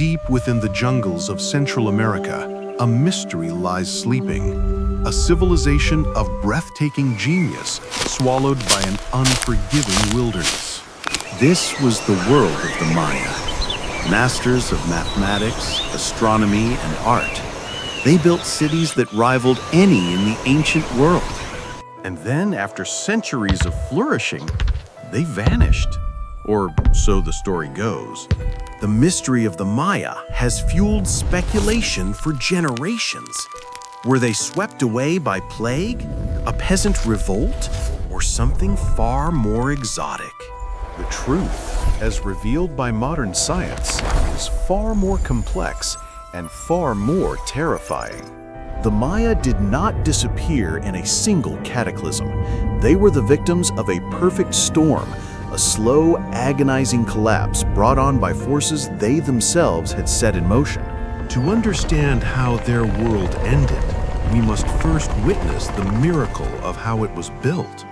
Deep within the jungles of Central America, a mystery lies sleeping. A civilization of breathtaking genius swallowed by an unforgiving wilderness. This was the world of the Maya, masters of mathematics, astronomy, and art. They built cities that rivaled any in the ancient world. And then, after centuries of flourishing, they vanished. Or so the story goes. The mystery of the Maya has fueled speculation for generations. Were they swept away by plague, a peasant revolt, or something far more exotic? The truth, as revealed by modern science, is far more complex and far more terrifying. The Maya did not disappear in a single cataclysm. They were the victims of a perfect storm, a slow, agonizing collapse brought on by forces they themselves had set in motion. To understand how their world ended, we must first witness the miracle of how it was built.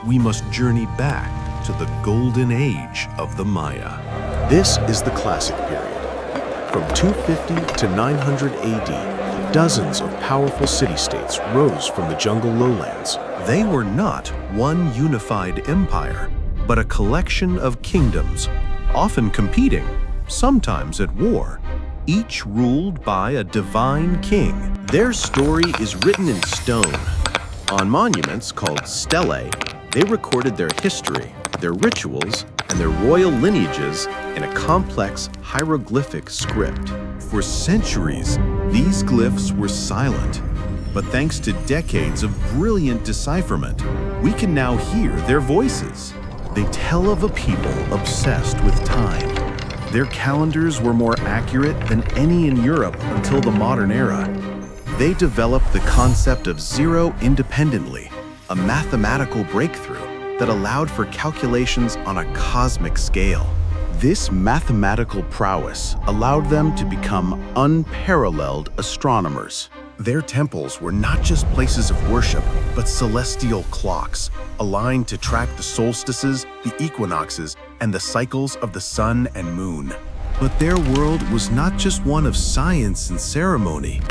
We must journey back to the golden age of the Maya. This is the Classic period. From 250 to 900 AD, dozens of powerful city-states rose from the jungle lowlands. They were not one unified empire, but a collection of kingdoms, often competing, sometimes at war, each ruled by a divine king. Their story is written in stone. On monuments called stelae, they recorded their history, their rituals, and their royal lineages in a complex hieroglyphic script. For centuries, these glyphs were silent, but thanks to decades of brilliant decipherment, we can now hear their voices. They tell of a people obsessed with time. Their calendars were more accurate than any in Europe until the modern era. They developed the concept of zero independently, a mathematical breakthrough that allowed for calculations on a cosmic scale. This mathematical prowess allowed them to become unparalleled astronomers. Their temples were not just places of worship, but celestial clocks, aligned to track the solstices, the equinoxes, and the cycles of the sun and moon. But their world was not just one of science and ceremony.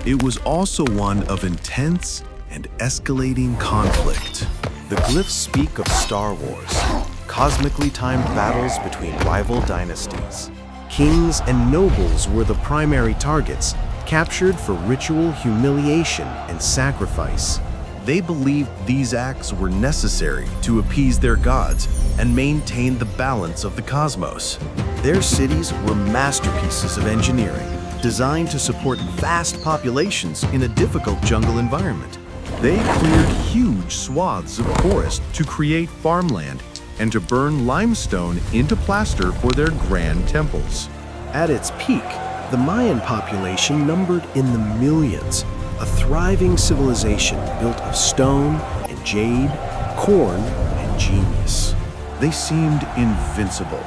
It was also one of intense and escalating conflict. The glyphs speak of Star Wars, cosmically timed battles between rival dynasties. Kings and nobles were the primary targets, captured for ritual humiliation and sacrifice. They believed these acts were necessary to appease their gods and maintain the balance of the cosmos. Their cities were masterpieces of engineering, designed to support vast populations in a difficult jungle environment. They cleared huge swaths of forest to create farmland and to burn limestone into plaster for their grand temples. At its peak, the Mayan population numbered in the millions, a thriving civilization built of stone and jade, corn and genius. They seemed invincible,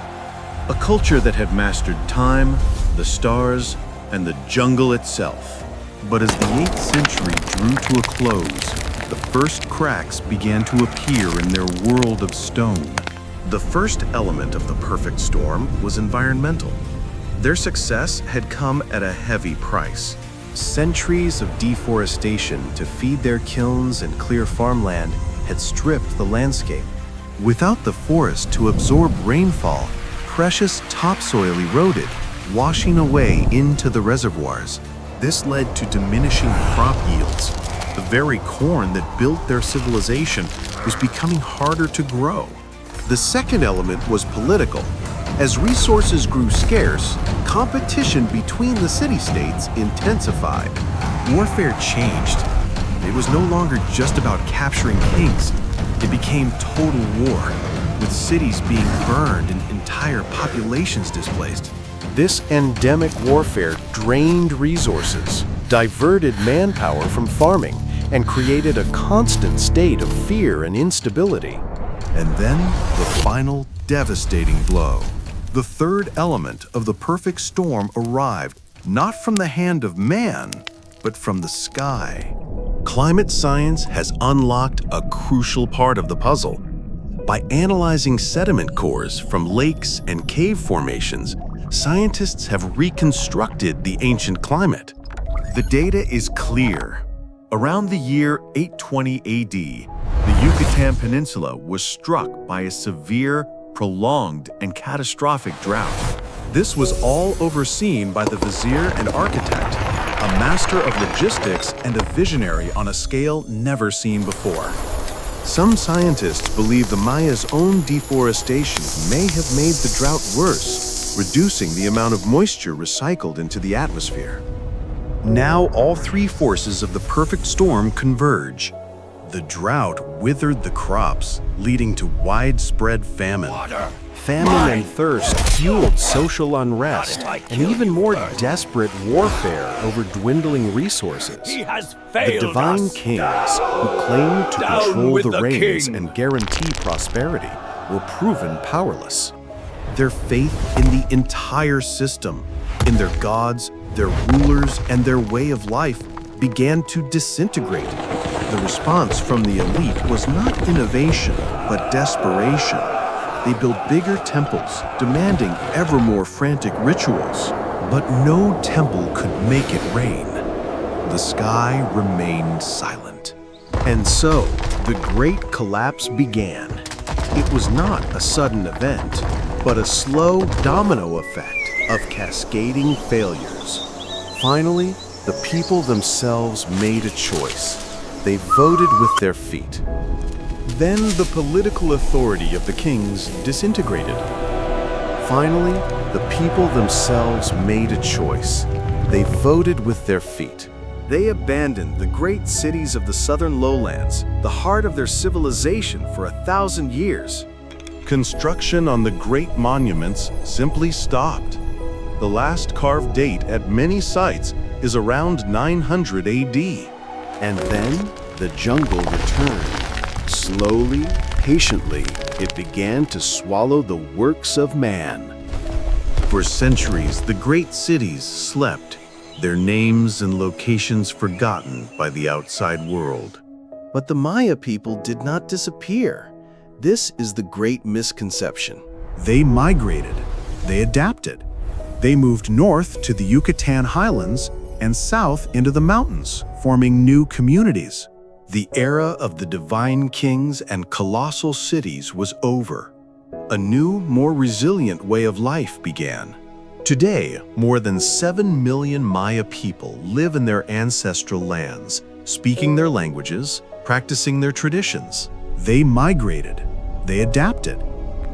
a culture that had mastered time, the stars, and the jungle itself. But as the 8th century drew to a close, the first cracks began to appear in their world of stone. The first element of the perfect storm was environmental. Their success had come at a heavy price. Centuries of deforestation to feed their kilns and clear farmland had stripped the landscape. Without the forest to absorb rainfall, precious topsoil eroded, washing away into the reservoirs. This led to diminishing crop yields. The very corn that built their civilization was becoming harder to grow. The second element was political. As resources grew scarce, competition between the city-states intensified. Warfare changed. It was no longer just about capturing kings. It became total war, with cities being burned and entire populations displaced. This endemic warfare drained resources, diverted manpower from farming, and created a constant state of fear and instability. And then the final devastating blow. The third element of the perfect storm arrived not from the hand of man, but from the sky. Climate science has unlocked a crucial part of the puzzle. By analyzing sediment cores from lakes and cave formations, scientists have reconstructed the ancient climate. The data is clear. Around the year 820 AD, the Yucatan Peninsula was struck by a severe, prolonged, and catastrophic drought. This was all overseen by the vizier and architect, a master of logistics and a visionary on a scale never seen before. Some scientists believe the Maya's own deforestation may have made the drought worse, reducing the amount of moisture recycled into the atmosphere. Now all three forces of the perfect storm converge. The drought withered the crops, leading to widespread famine. Famine and thirst fueled social unrest and even more desperate warfare over dwindling resources. The divine kings, who claimed to control the rains and guarantee prosperity, were proven powerless. Their faith in the entire system, in their gods, their rulers, and their way of life began to disintegrate. The response from the elite was not innovation, but desperation. They built bigger temples, demanding ever more frantic rituals. But no temple could make it rain. The sky remained silent. And so, the Great Collapse began. It was not a sudden event, but a slow domino effect of cascading failures. Finally, the people themselves made a choice. They voted with their feet. Then the political authority of the kings disintegrated. Finally, the people themselves made a choice. They voted with their feet. They abandoned the great cities of the southern lowlands, the heart of their civilization for 1,000 years. Construction on the great monuments simply stopped. The last carved date at many sites is around 900 AD. And then the jungle returned. Slowly, patiently, it began to swallow the works of man. For centuries, the great cities slept, their names and locations forgotten by the outside world. But the Maya people did not disappear. This is the great misconception. They migrated. They adapted. They moved north to the Yucatan highlands and south into the mountains, forming new communities. The era of the divine kings and colossal cities was over. A new, more resilient way of life began. Today, more than 7 million Maya people live in their ancestral lands, speaking their languages, practicing their traditions. They migrated. They adapted.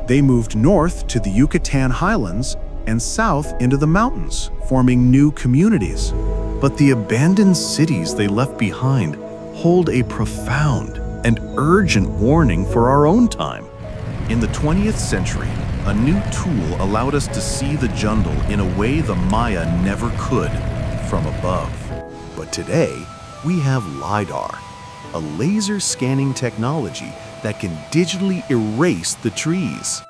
They moved north to the Yucatan highlands and south into the mountains, forming new communities. But the abandoned cities they left behind hold a profound and urgent warning for our own time. In the 20th century, a new tool allowed us to see the jungle in a way the Maya never could, from above. But today, we have LIDAR, a laser scanning technology that can digitally erase the trees.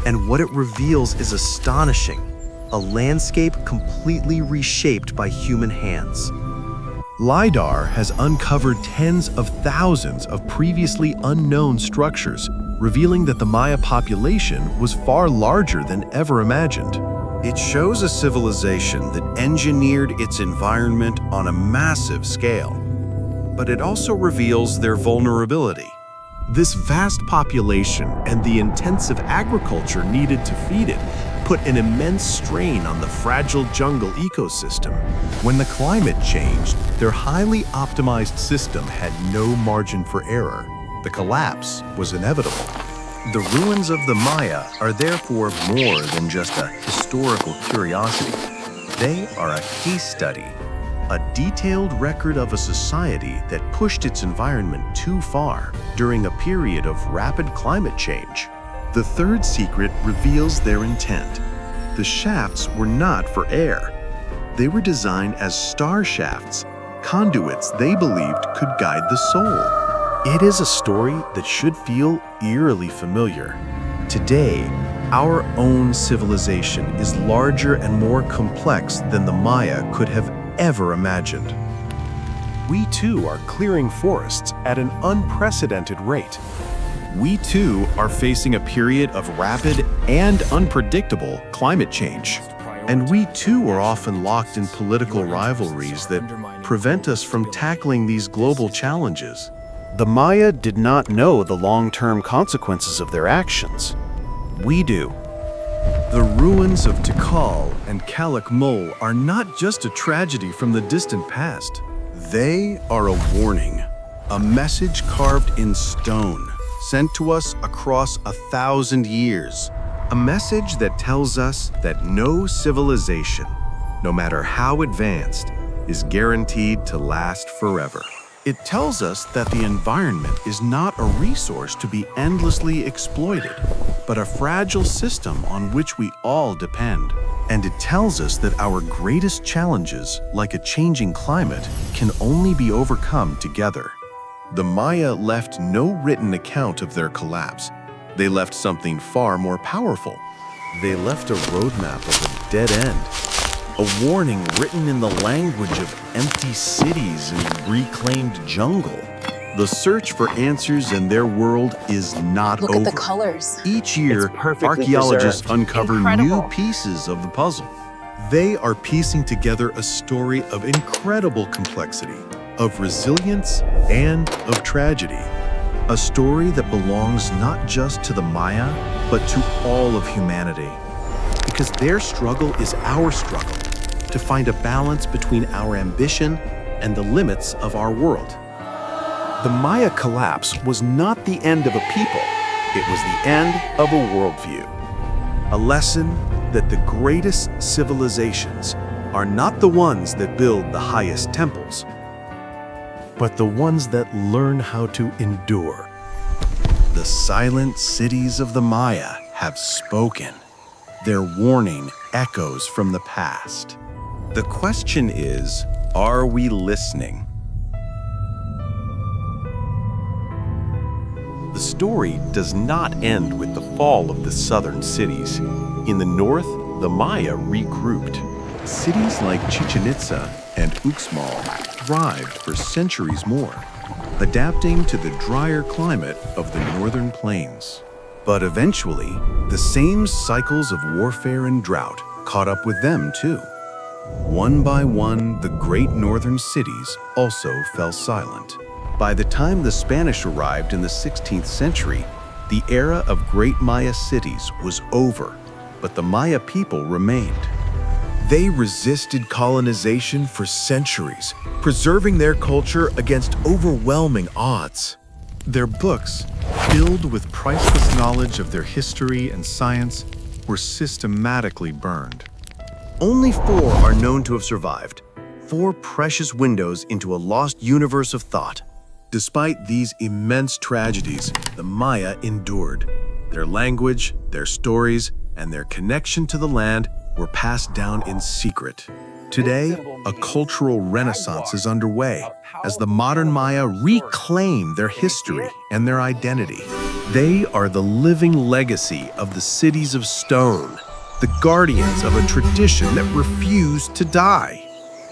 And what it reveals is astonishing, a landscape completely reshaped by human hands. LIDAR has uncovered tens of thousands of previously unknown structures, revealing that the Maya population was far larger than ever imagined. It shows a civilization that engineered its environment on a massive scale. But it also reveals their vulnerability. This vast population and the intensive agriculture needed to feed it put an immense strain on the fragile jungle ecosystem. When the climate changed, their highly optimized system had no margin for error. The collapse was inevitable. The ruins of the Maya are therefore more than just a historical curiosity. They are a case study, a detailed record of a society that pushed its environment too far during a period of rapid climate change. The third secret reveals their intent. The shafts were not for air. They were designed as star shafts, conduits they believed could guide the soul. It is a story that should feel eerily familiar. Today, our own civilization is larger and more complex than the Maya could have ever imagined. We too are clearing forests at an unprecedented rate. We too are facing a period of rapid and unpredictable climate change. And we too are often locked in political rivalries that prevent us from tackling these global challenges. The Maya did not know the long-term consequences of their actions. We do. The ruins of Tikal and Calakmul are not just a tragedy from the distant past. They are a warning, a message carved in stone, sent to us across 1,000 years. A message that tells us that no civilization, no matter how advanced, is guaranteed to last forever. It tells us that the environment is not a resource to be endlessly exploited, but a fragile system on which we all depend. And it tells us that our greatest challenges, like a changing climate, can only be overcome together. The Maya left no written account of their collapse. They left something far more powerful. They left a roadmap of a dead end, a warning written in the language of empty cities and reclaimed jungle. The search for answers in their world is not over. Look at the colors. Each year, archaeologists uncover new pieces of the puzzle. They are piecing together a story of incredible complexity, of resilience, and of tragedy. A story that belongs not just to the Maya, but to all of humanity. Because their struggle is our struggle, to find a balance between our ambition and the limits of our world. The Maya collapse was not the end of a people. It was the end of a worldview. A lesson that the greatest civilizations are not the ones that build the highest temples, but the ones that learn how to endure. The silent cities of the Maya have spoken. Their warning echoes from the past. The question is, are we listening? The story does not end with the fall of the southern cities. In the north, the Maya regrouped. Cities like Chichen Itza and Uxmal thrived for centuries more, adapting to the drier climate of the northern plains. But eventually, the same cycles of warfare and drought caught up with them too. One by one, the great northern cities also fell silent. By the time the Spanish arrived in the 16th century, the era of great Maya cities was over, but the Maya people remained. They resisted colonization for centuries, preserving their culture against overwhelming odds. Their books, filled with priceless knowledge of their history and science, were systematically burned. Only 4 are known to have survived, 4 precious windows into a lost universe of thought. Despite these immense tragedies, the Maya endured. Their language, their stories, and their connection to the land were passed down in secret. Today, a cultural renaissance is underway as the modern Maya reclaim their history and their identity. They are the living legacy of the cities of stone, the guardians of a tradition that refused to die.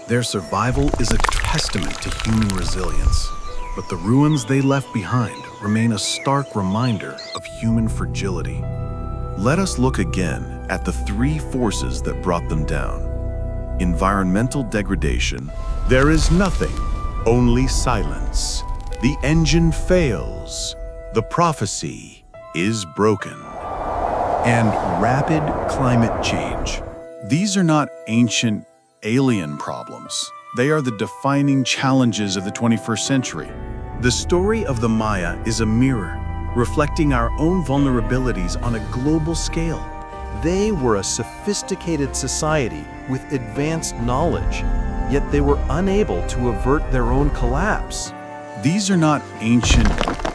Their survival is a testament to human resilience, but the ruins they left behind remain a stark reminder of human fragility. Let us look again at the 3 forces that brought them down. Environmental degradation. There is nothing, only silence. The engine fails. The prophecy is broken. And rapid climate change. These are not ancient alien problems. They are the defining challenges of the 21st century. The story of the Maya is a mirror, reflecting our own vulnerabilities on a global scale. They were a sophisticated society with advanced knowledge, yet they were unable to avert their own collapse. These are not ancient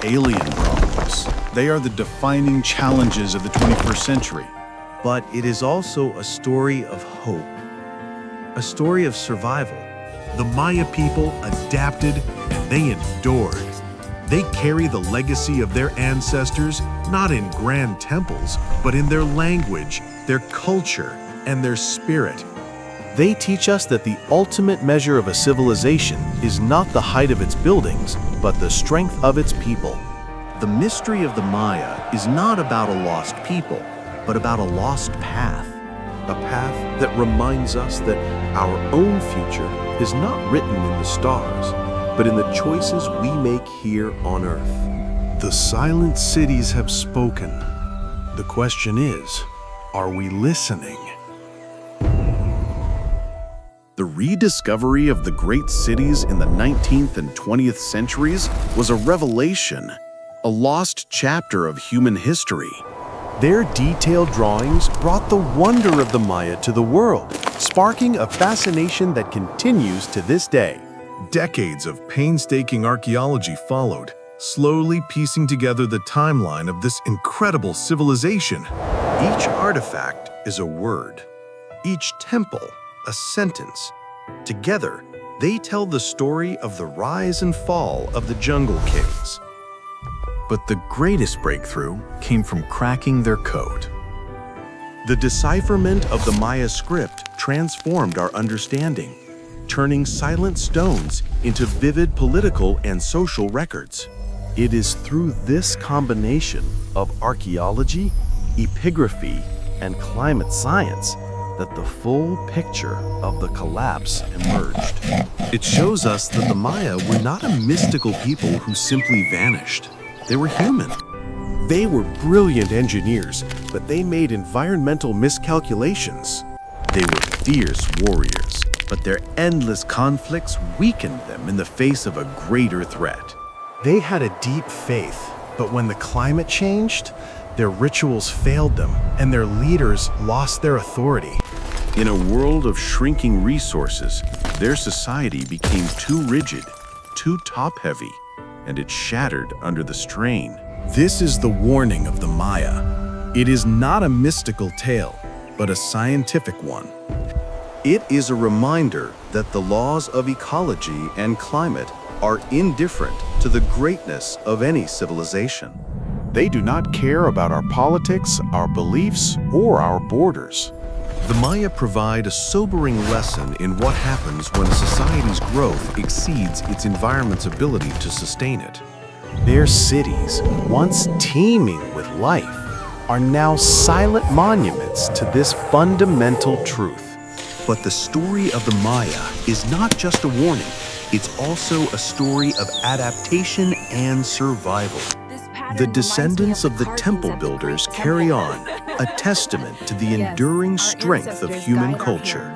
alien problems. They are the defining challenges of the 21st century. But it is also a story of hope, a story of survival. The Maya people adapted and they endured. They carry the legacy of their ancestors not in grand temples, but in their language, their culture, and their spirit. They teach us that the ultimate measure of a civilization is not the height of its buildings, but the strength of its people. The mystery of the Maya is not about a lost people, but about a lost path. A path that reminds us that our own future is not written in the stars, but in the choices we make here on Earth. The silent cities have spoken. The question is, are we listening? The rediscovery of the great cities in the 19th and 20th centuries was a revelation, a lost chapter of human history. Their detailed drawings brought the wonder of the Maya to the world, sparking a fascination that continues to this day. Decades of painstaking archaeology followed, slowly piecing together the timeline of this incredible civilization. Each artifact is a word, each temple a sentence. Together, they tell the story of the rise and fall of the Jungle Kings. But the greatest breakthrough came from cracking their code. The decipherment of the Maya script transformed our understanding, turning silent stones into vivid political and social records. It is through this combination of archaeology, epigraphy, and climate science that the full picture of the collapse emerged. It shows us that the Maya were not a mystical people who simply vanished. They were human. They were brilliant engineers, but they made environmental miscalculations. They were fierce warriors, but their endless conflicts weakened them in the face of a greater threat. They had a deep faith, but when the climate changed, their rituals failed them, and their leaders lost their authority. In a world of shrinking resources, their society became too rigid, too top-heavy, and it shattered under the strain. This is the warning of the Maya. It is not a mystical tale, but a scientific one. It is a reminder that the laws of ecology and climate are indifferent to the greatness of any civilization. They do not care about our politics, our beliefs, or our borders. The Maya provide a sobering lesson in what happens when a society's growth exceeds its environment's ability to sustain it. Their cities, once teeming with life, are now silent monuments to this fundamental truth. But the story of the Maya is not just a warning, it's also a story of adaptation and survival. The descendants of the temple builders carry on, a testament to the enduring strength of human culture.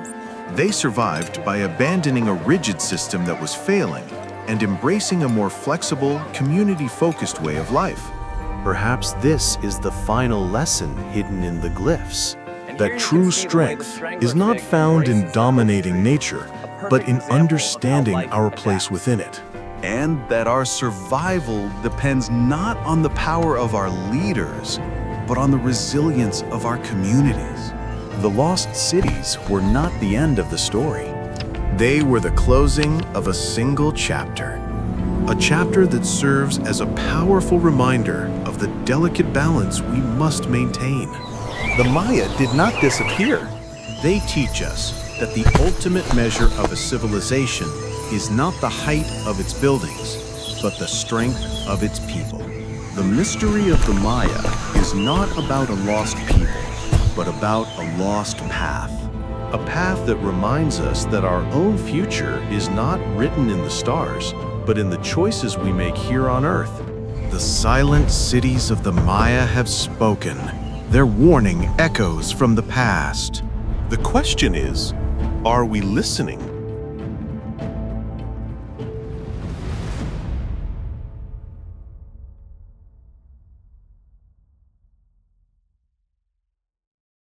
They survived by abandoning a rigid system that was failing and embracing a more flexible, community-focused way of life. Perhaps this is the final lesson hidden in the glyphs, that true strength is not found in dominating nature, but in understanding our place within it. And that our survival depends not on the power of our leaders, but on the resilience of our communities. The lost cities were not the end of the story. They were the closing of a single chapter. A chapter that serves as a powerful reminder of the delicate balance we must maintain. The Maya did not disappear. They teach us that the ultimate measure of a civilization is not the height of its buildings, but the strength of its people. The mystery of the Maya is not about a lost people, but about a lost path. A path that reminds us that our own future is not written in the stars, but in the choices we make here on Earth. The silent cities of the Maya have spoken. Their warning echoes from the past. The question is, are we listening?